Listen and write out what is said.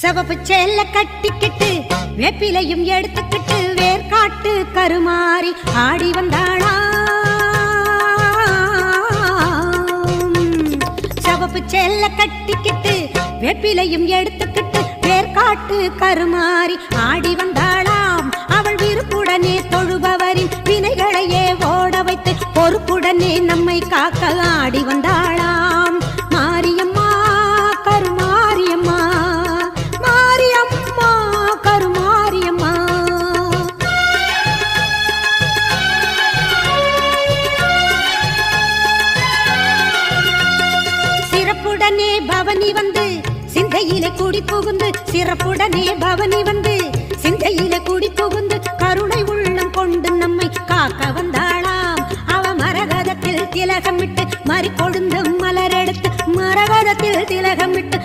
சிவப்பு சேல கட்டிக்கிட்டு வேப்பிலையும் எடுத்துக்கிட்டு வேர்காட்டு கருமாறி ஆடி வந்தாளா. சிவப்பு சேல கட்டிக்கிட்டு வேப்பிலையும் எடுத்துக்கிட்டு வேர்காட்டு கருமாறி ஆடி வந்தாளாம். அவள் விருப்புடனே தொழுபவரின் வினைகளையே ஓட வைத்து பொறுப்புடனே நம்மை காக்க ஆடி வந்தாளாம். மாரியம்மா கருமாரியம்மா, மாரியம்மா கருமாரியம்மா. சிறப்புடனே பவனி வந்து சிந்தையில கூடி புகுந்து, சிறப்புடனே பவனி வந்து சிந்தையில கூடி புகுந்து கருணை உள்ளம் கொண்டு நம்மை காக்க வந்தாளாம். அவ மரகதத்தில் திலகமிட்டு மறி கொழுந்து மலரெடுத்து, மரகதத்தில் திலகமிட்டு